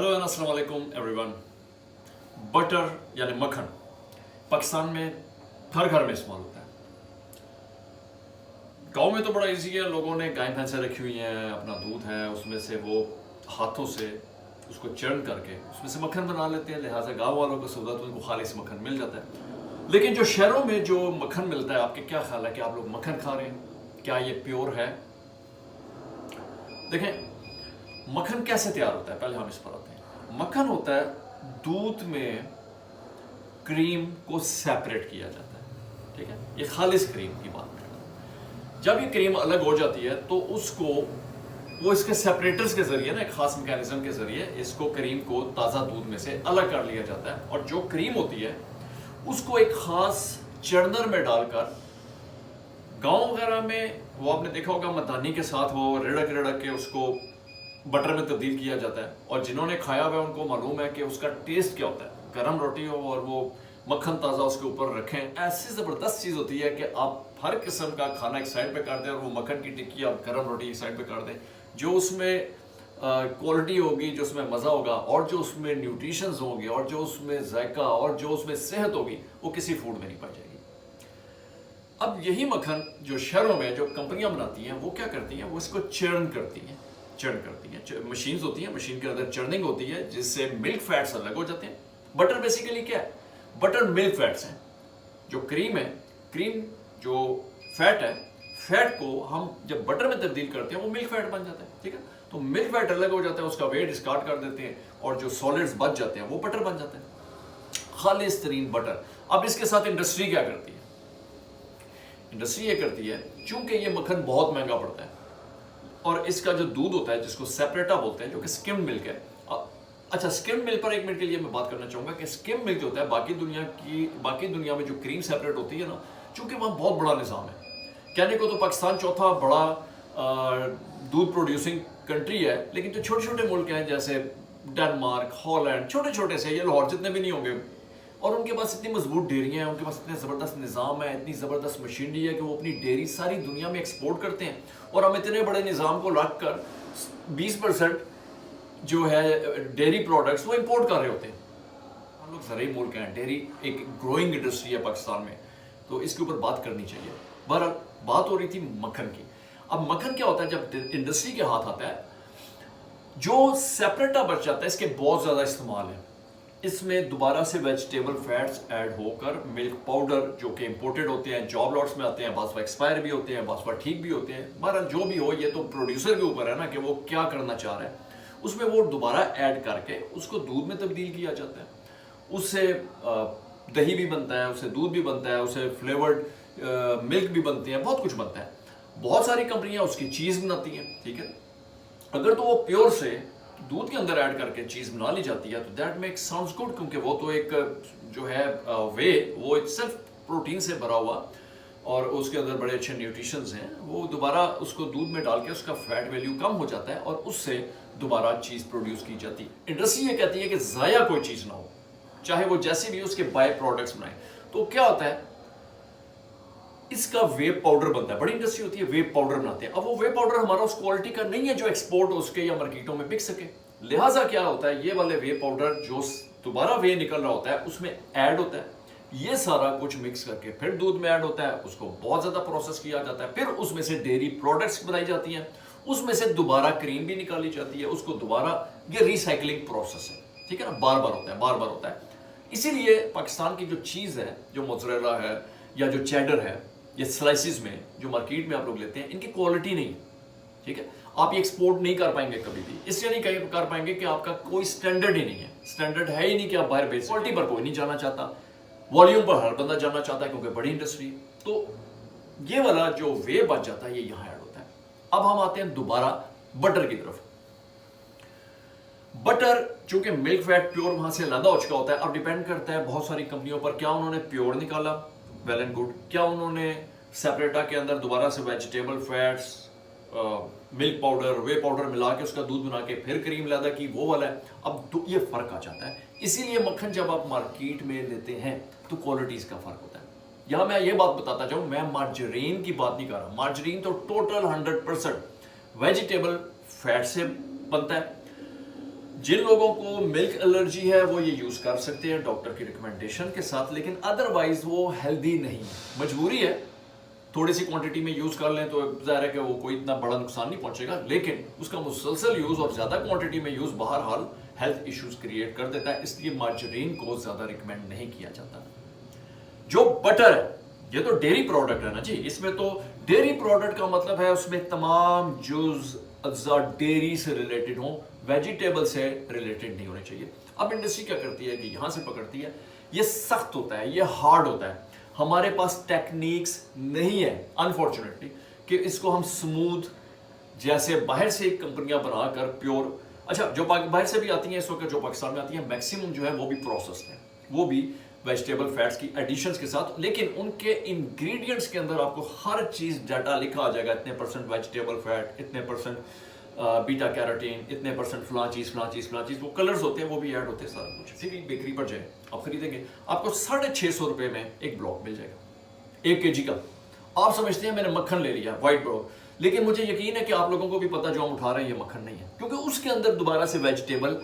Hello and अस्सलाम वालेकुम everyone. Butter यानी मक्खन पाकिस्तान में हर घर में इस्तेमाल होता है। गांव में तो बड़ा इजी है, लोगों ने गाय भैंसें रखी हुई हैं, अपना दूध है, उसमें से वो हाथों से उसको चर्न करके उसमें से मक्खन बना लेते हैं, लिहाजा गांव वालों को सहूलत, उनको खालिस मक्खन मिल जाता है। लेकिन जो शहरों में जो मक्खन मिलता है, आपके क्या ख्याल है कि आप लोग मक्खन खा रहे हैं? क्या ये प्योर है? देखें, मक्खन कैसे तैयार होता है, पहले हम इस पर आते हैं। मक्खन होता है दूध में क्रीम को सेपरेट किया जाता है, ठीक है, ये खालिस क्रीम की बात है। जब ये क्रीम अलग हो जाती है तो उसको वो इसके सेपरेटर्स के जरिए ना, एक खास मैकेनिज्म के जरिए इसको क्रीम को ताज़ा दूध में से अलग कर लिया जाता है, और जो क्रीम होती है उसको एक खास चर्नर में डालकर, गांव वगैरह में वो आपने देखा होगा मदानी के साथ वो रिड़क रिड़क के उसको बटर में तब्दील किया जाता है, और जिन्होंने खाया हुआ है उनको मालूम है कि उसका टेस्ट क्या होता है। गरम रोटी हो और वो मक्खन ताज़ा उसके ऊपर रखें, ऐसी ज़बरदस्त चीज़ होती है कि आप हर किस्म का खाना एक साइड पे कर दें और वो मक्खन की टिक्की आप गरम रोटी एक साइड पे कर दें। जो उसमें क्वालिटी होगी, जो उसमें मज़ा होगा, और जो उसमें न्यूट्रिशंस होंगे, और जो उसमें जायका और जो उसमें सेहत होगी, वो किसी फूड में नहीं पाई जाएगी। अब यही मक्खन जो शहरों में जो कंपनियां बनाती हैं वो क्या करती हैं, वो इसको चर्न करती हैं। मशीन्स होती हैं, मशीन के अंदर चर्निंग होती है जिससे मिल्क फैट्स अलग हो जाते हैं। बटर बेसिकली क्या है? बटर मिल्क फैट्स हैं। जो क्रीम है, क्रीम जो फैट है, फैट को हम जब बटर में तब्दील करते हैं वो मिल्क फैट बन जाता है, ठीक है। तो मिल्क फैट अलग हो जाता है, उसका वेट डिस्कार्ड कर देते हैं, और जो सॉलिड्स बच जाते हैं वो बटर बन जाते हैं, खालिस तरीन बटर। अब इसके साथ इंडस्ट्री क्या करती है? इंडस्ट्री ये करती है, चूंकि ये मक्खन बहुत महंगा पड़ता है और इसका जो दूध होता है जिसको सेपरेटा बोलते हैं, जो कि स्किम मिल्क है। अच्छा, स्किम मिल्क पर एक मिनट के लिए मैं बात करना चाहूँगा कि स्किम मिल्क जो होता है बाकी दुनिया में जो क्रीम सेपरेट होती है ना, चूंकि वहाँ बहुत बड़ा निज़ाम है। कहने को तो पाकिस्तान चौथा बड़ा दूध प्रोड्यूसिंग कंट्री है, लेकिन जो छोटे छोटे मुल्क हैं जैसे डेनमार्क, हॉलैंड, छोटे छोटे से, ये लाहौर जितने भी नहीं होंगे, और उनके पास इतनी मजबूत डेयरियाँ हैं, उनके पास इतने ज़बरदस्त निज़ाम है, इतनी ज़बरदस्त मशीनरी है कि वो अपनी डेयरी सारी दुनिया में एक्सपोर्ट करते हैं। और हम इतने बड़े निज़ाम को रख कर 20% जो है डेयरी प्रोडक्ट्स वो इंपोर्ट कर रहे होते हैं। हम लोग ज़रूरी मुल्क हैं, डेयरी एक ग्रोइंग इंडस्ट्री है पाकिस्तान में, तो इसके ऊपर बात करनी चाहिए। बहरहाल बात हो रही थी मक्खन की। अब मक्खन क्या होता है जब इंडस्ट्री के हाथ आता है, जो सेपरेटा बच जाता है, इसके बहुत ज़्यादा इस्तेमाल है। इसमें दोबारा से वेजिटेबल फैट्स ऐड होकर मिल्क पाउडर जो कि इंपोर्टेड होते हैं, जॉब लॉट्स में आते हैं, बास एक्सपायर भी होते हैं, बास ठीक भी होते हैं। बहरहाल जो भी हो, ये तो प्रोड्यूसर के ऊपर है ना कि वो क्या करना चाह रहा है। उसमें वो दोबारा ऐड करके उसको दूध में तब्दील किया जाता है, उससे दही भी बनता है, उससे दूध भी बनता है, उससे फ्लेवर्ड मिल्क भी बनती है, बहुत कुछ बनता है। बहुत सारी कंपनियां उसकी चीज़ बनाती हैं, ठीक है। अगर तो वो प्योर से दूध के अंदर ऐड करके चीज़ बना ली जाती है तो दैट मेक साउंड्स गुड, क्योंकि वो तो एक जो है वे वो इटसेल्फ प्रोटीन से भरा हुआ और उसके अंदर बड़े अच्छे न्यूट्रिशंस हैं। वो दोबारा उसको दूध में डाल के उसका फैट वैल्यू कम हो जाता है और उससे दोबारा चीज़ प्रोड्यूस की जाती है। इंडस्ट्री ये कहती है कि ज़ाया कोई चीज़ ना हो, चाहे वो जैसे भी उसके बाय प्रोडक्ट्स बनाए। तो क्या होता है, इसका वे पाउडर बनता है। बड़ी इंडस्ट्री होती है, वे पाउडर बनाते हैं। अब वो वे पाउडर हमारा उस क्वालिटी का नहीं है जो एक्सपोर्ट हो सके या मार्केटों में बिक सके। लिहाजा क्या होता है, ये वाले वे पाउडर जो दोबारा वे निकल रहा होता है उसमें ऐड होता है, ये सारा कुछ मिक्स करके फिर दूध में ऐड होता है, उसको बहुत ज़्यादा प्रोसेस किया जाता है, फिर उसमें से डेयरी प्रोडक्ट्स बनाई जाती हैं, उसमें से दोबारा क्रीम भी निकाली जाती है, उसको दोबारा, ये रिसाइकलिंग प्रोसेस है, ठीक है ना, बार बार होता है। इसीलिए पाकिस्तान की जो चीज़ है, जो मोज़रेला है या जो चेडर है, ये स्लाइसिस में जो मार्केट में आप लोग लेते हैं, इनकी क्वालिटी नहीं, ठीक है। आप ये एक्सपोर्ट नहीं कर पाएंगे कभी भी, इसलिए नहीं कर पाएंगे कि आपका कोई स्टैंडर्ड ही नहीं है। स्टैंडर्ड है ही नहीं कि आप बाहर बेच। क्वालिटी पर कोई नहीं जाना चाहता, वॉल्यूम पर हर बंदा जाना चाहता है क्योंकि बड़ी इंडस्ट्री। तो ये वाला जो वे बच जाता है ये यहाँ ऐड होता है। अब हम आते हैं दोबारा बटर की तरफ। बटर चूंकि मिल्क फैट प्योर वहां से लदा हो चुका होता है। अब डिपेंड करता है बहुत सारी कंपनियों पर, क्या उन्होंने प्योर निकाला, वेल एंड गुड, क्या उन्होंने सेपरेटा के अंदर दोबारा से वेजिटेबल फैट्स, मिल्क पाउडर, वे पाउडर मिला के उसका दूध बना के फिर क्रीम लादा की, वो वाला है। अब तो ये फर्क आ जाता है। इसीलिए मक्खन जब आप मार्केट में लेते हैं तो क्वालिटीज का फर्क होता है। यहाँ मैं ये बात बताता जाऊँ, मैं मार्जरीन की बात नहीं कर रहा। मार्जरीन तो टोटल 100% वेजिटेबल फैट से बनता है। جن لوگوں کو ملک الرجی ہے وہ یہ یوز کر سکتے ہیں ڈاکٹر کی ریکمنڈیشن کے ساتھ، لیکن ادروائز وہ ہیلدی نہیں، مجبوری ہے تھوڑی سی کوانٹٹی میں یوز کر لیں تو ظاہر ہے کہ وہ کوئی اتنا بڑا نقصان نہیں پہنچے گا، لیکن اس کا مسلسل یوز اور زیادہ کوانٹٹی میں یوز بہرحال ہیلتھ ایشوز کریٹ کر دیتا ہے، اس لیے مارجرین کو زیادہ ریکمینڈ نہیں کیا جاتا۔ جو بٹر ہے یہ تو ڈیری پروڈکٹ ہے نا جی، اس میں تو ڈیری پروڈکٹ کا مطلب ہے اس میں تمام جز اجزاء ڈیری سے ریلیٹڈ ہوں، ویجیٹیبل سے ریلیٹڈ نہیں ہونے چاہیے۔ اب انڈسٹری کیا کرتی ہے کہ یہاں سے پکڑتی ہے، یہ سخت ہوتا ہے، یہ ہارڈ ہوتا ہے، ہمارے پاس ٹیکنیکس نہیں ہے انفارچونیٹلی کہ اس کو ہم سموتھ جیسے باہر سے کمپنیاں بنا کر پیور، اچھا جو باہر سے بھی آتی ہیں اس وقت جو پاکستان میں آتی ہیں میکسیمم جو ہے وہ بھی پروسیسڈ ہیں، وہ بھی ویجیٹیبل فیٹس کی ایڈیشنز کے ساتھ، لیکن ان کے انگریڈینٹس کے اندر آپ کو ہر چیز ڈاٹا لکھا آ جائے گا، اتنے پرسنٹ ویجیٹیبل فیٹ، اتنے پرسنٹ بیٹا کیروٹین، اتنے پرسنٹ فلاں چیز، وہ کلرز ہوتے ہیں وہ بھی ایڈ ہوتے ہیں سارا کچھ۔ پھر بیکری پر جائیں آپ خریدیں گے آپ کو 650 روپے میں ایک بلاک مل جائے گا 1 kg کا۔ آپ سمجھتے ہیں میں نے مکھن لے لیا وائٹ بلاک، لیکن مجھے یقین ہے کہ آپ لوگوں کو بھی پتا جو ہم اٹھا رہے ہیں یہ مکھن نہیں ہے، کیونکہ اس کے اندر دوبارہ سے ویجیٹیبل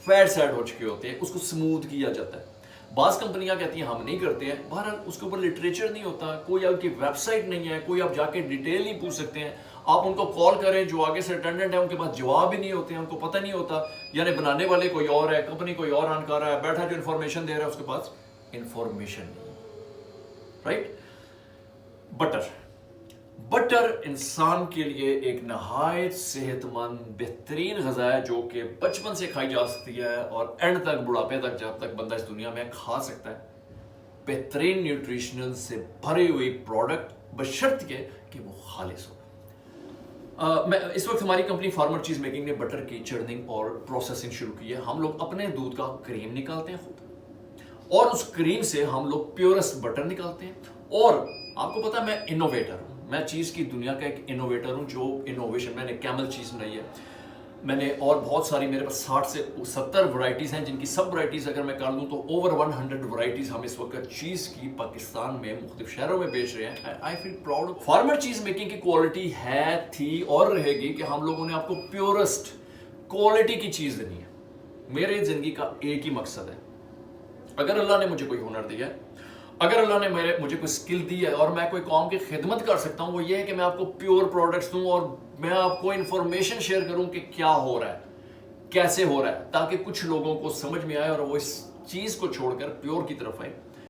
فیٹس ایڈ ہو چکے ہوتے ہیں، اس کو سموتھ کیا جاتا ہے۔ بعض کمپنیاں کہتی ہیں ہم نہیں کرتے ہیں، بہرحال اس کے اوپر لٹریچر نہیں ہوتا، کوئی آپ کی ویب سائٹ نہیں ہے، کوئی آپ جا کے ڈیٹیل نہیں پوچھ سکتے ہیں، آپ ان کو کال کریں جو آگے سے اٹینڈنٹ ہے ان کے پاس جواب ہی نہیں ہوتے ہیں، ان کو پتہ نہیں ہوتا، یعنی بنانے والے کوئی اور ہے، کمپنی کوئی اور رن کر رہا ہے، بیٹھا جو انفارمیشن دے رہا ہے اس کے پاس انفارمیشن نہیں، رائٹ۔ بٹر انسان کے لیے ایک نہایت صحت مند بہترین غذا ہے جو کہ بچپن سے کھائی جا سکتی ہے اور اینڈ تک بڑھاپے تک جب تک بندہ اس دنیا میں کھا سکتا ہے، بہترین نیوٹریشنل سے بھری ہوئی پروڈکٹ بشرط کے کہ وہ خالص ہو۔ میں اس وقت ہماری کمپنی فارمر چیز میکنگ نے بٹر کی چرننگ اور پروسیسنگ شروع کی ہے، ہم لوگ اپنے دودھ کا کریم نکالتے ہیں خود، اور اس کریم سے ہم لوگ پیورسٹ بٹر نکالتے ہیں، اور آپ کو پتا میں انوویٹر ہوں، میں چیز کی دنیا کا ایک انوویٹر ہوں، جو انوویشن میں نے کیمل چیز بنائی ہے، میں نے اور بہت ساری میرے پاس 60 سے 70 ورائٹیز ہیں، جن کی سب ورائٹیز اگر میں کر لوں تو اوور 100 ورائٹیز ہم اس وقت چیز کی پاکستان میں مختلف شہروں میں بیچ رہے ہیں۔ آئی فیل پراؤڈ۔ فارمر چیز میکنگ کی کوالٹی ہے، تھی اور رہے گی کہ ہم لوگوں نے آپ کو پیورسٹ کوالٹی کی چیز دینی ہے۔ میرے زندگی کا ایک ہی مقصد ہے، اگر اللہ نے مجھے کوئی ہنر دیا ہے، اگر اللہ نے مجھے کوئی سکل دی ہے اور میں کوئی قوم کی خدمت کر سکتا ہوں، وہ یہ ہے کہ میں آپ کو پیور پروڈکٹس دوں اور میں آپ کو انفارمیشن شیئر کروں کہ کیا ہو رہا ہے، کیسے ہو رہا ہے، تاکہ کچھ لوگوں کو سمجھ میں آئے اور وہ اس چیز کو چھوڑ کر پیور کی طرف آئے۔